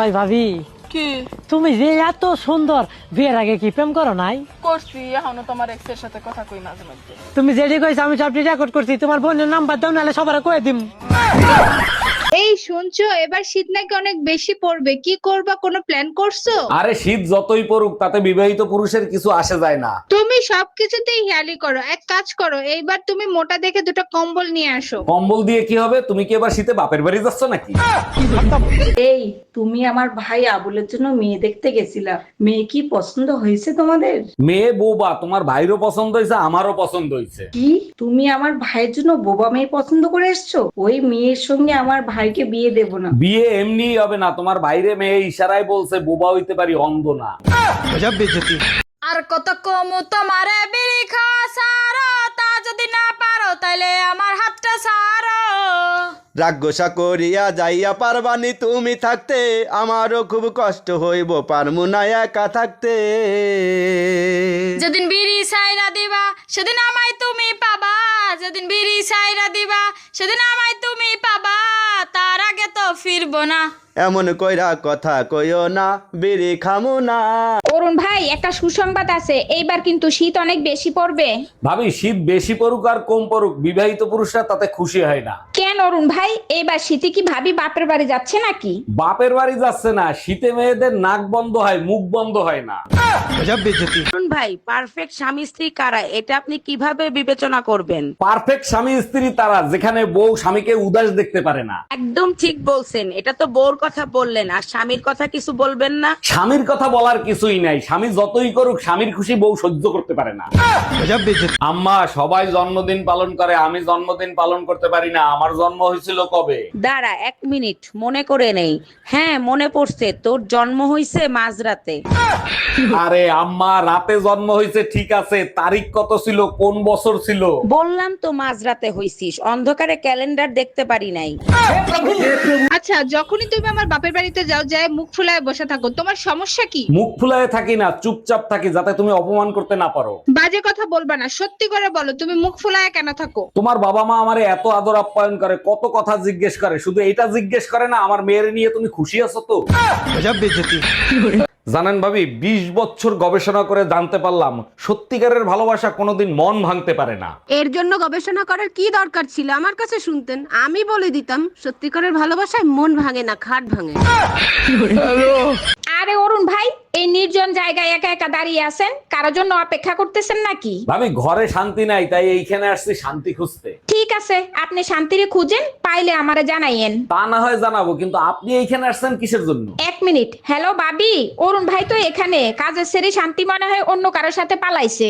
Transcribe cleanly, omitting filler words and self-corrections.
ওই ভাবি, কি তুমি যে এত সুন্দর, বিয়ের আগে কি প্রেম করো নাই? করছি, এখনো তোমার এক্সের সাথে কথা কই মাঝে মধ্যে। তুমি যেটি কইছো আমি সবটি রেকর্ড করছি। তোমার বোনের নাম্বার দাও, নাহলে সবার কয়ে দিম। এই শুনছো, এবার শীত নাকি অনেক বেশি পড়বে, কি করবা, কোনো প্ল্যান করছো? আরে শীত যতই পড়ুক তাতে বিবাহিত পুরুষের কিছু আসে যায় না। তুমি সবকিছুতেই হেয়ালি করো। এক কাজ করো, এইবার তুমি মোটা দেখে দুটো কম্বল নিয়ে আসো। কম্বল দিয়ে কি হবে? তুমি কি এবার শীতে বাপের বাড়ি যাচ্ছ নাকি? এই তুমি আমার ভাই আবুলের জন্য মেয়ে দেখতে গেছিলা, মেয়ে কি পছন্দ হয়েছে তোমাদের? মেয়ে বৌবা, তোমার ভাইরও পছন্দ হয়েছে, আমারও পছন্দ হয়েছে। কি তুমি আমার ভাইয়ের জন্য বোবা মেয়ে পছন্দ করে এসছো? ওই মেয়ের সঙ্গে আমার ভাইকে বিয়ে দেব না। বিয়ে এমনি হবে না, তোমার বাইরে মেয়ে ইশারায় বলছে বোবা হইতে পারি, অন্ধ না। আর কত কমু তোমারে বিড়ি খাওয়া সারো, তা যদি না পারো তাইলে আমার হাতটা সারো। রাগ্যসা করিয়া যাইয়া পারবানি তুমি থাকতে, আমারও খুব কষ্ট হইব পারমু না একা থাকতে। যেদিন বিড়ি সাইরা দিবা সেদিন আমায় তুমি পাবা, যেদিন বিড়ি সাইরা দিবা সেদিন আমায় তুমি পাবা, তার আগে তো ফিরবো না। এমন কইরা কথা কইও না, বিড়ি খামু না। অরুণ ভাই, একটা সুসংবাদ আছে, এইবার কিন্তু শীত অনেক বেশি পড়বে। ভাবি, শীত বেশি পড়ুক আর কম পড়ুক, বিবাহিত পুরুষরা তাতে খুশি হয় না। কেন অরুণ ভাই, এইবার শীতে কি ভাবি বাপের বাড়ি যাচ্ছে নাকি? বাপের বাড়ি যাচ্ছে না, শীতে মেয়েদের নাক বন্ধ হয়, মুখ বন্ধ হয় না। অরুণ ভাই, পারফেক্ট স্বামী স্ত্রী কারা, এটা আপনি কিভাবে বিবেচনা করবেন? পারফেক্ট স্বামী স্ত্রী তারা যেখানে বউ স্বামীকে উদাস দেখতে পারে না। একদম ঠিক বলছেন, এটা তো বউর কথা বললেন, আর স্বামীর কথা কিছু বলবেন না? স্বামীর কথা বলার কিছুই নাই, স্বামী যতই করুক স্বামীর খুশি বউ সহ্য করতে পারে না। আম্মা, সবাই জন্মদিন পালন করে, আমি জন্মদিন পালন করতে পারি না। আমার জন্ম হয়েছিল কবে? দাঁড়া 1 মিনিট, মনে করে নেই। হ্যাঁ মনে পড়ছে, তোর জন্ম হইছে মাঝরাতে। আরে আম্মা, রাতে জন্ম হয়েছে ঠিক আছে, তারিখ কত ছিল, কোন বছর ছিল? বললাম তো মাঝরাতে হইছিস, অন্ধকারে ক্যালেন্ডার দেখতে পারি নাই। আচ্ছা, যখনই তুমি আমার বাপের বাড়িতে যাও, যায় মুখ ফুলায় বসে থাকো, তোমার সমস্যা কি? মুখ ফুলায় থাকি না, চুপচাপ থাকি, যাতে তুমি অপমান করতে না পারো। বাজে কথা বলবা না, সত্যি করে বলো, তুমি মুখ ফুলায় কেন থাকো? তোমার বাবা মা আমারে এত আদর আপ্যায়ন করে, কত কথা জিজ্ঞেস করে, শুধু এটা জিজ্ঞেস করে না আমার মেয়ের নিয়ে তুমি খুশি আছো তো? জানেন ভাবি, 20 বছর গবেষণা করে জানতে পারলাম সত্যিকারের ভালোবাসা কোনোদিন মন ভাঙতে পারে না। এর জন্য গবেষণা করার কি দরকার ছিল? আমার কাছে শুনতেন, আমি বলে দিতাম সত্যিকারের ভালোবাসায় মন ভাঙে না, খাট ভাঙে। আরে অরুণ ভাই, এই নির্জন জায়গায় একা একা দাঁড়িয়ে আছেন, কারোর জন্য অপেক্ষা করতেছেন নাকি? ভাবি, ঘরে শান্তি নাই, তাই এইখানে আসছি শান্তি খুঁজতে। ঠিক আছে, আপনি শান্তিরে খুঁজেন, পাইলে আমারে জানাইয়েন। তা না হয় জানাবো, কিন্তু আপনি এইখানে আসছেন কিসের জন্য? 1 মিনিট। হ্যালো বাবি, অরুণ ভাই তো এখানে কাজের সেরে শান্তি মনে হয় অন্য কারোর সাথে পালাইছে।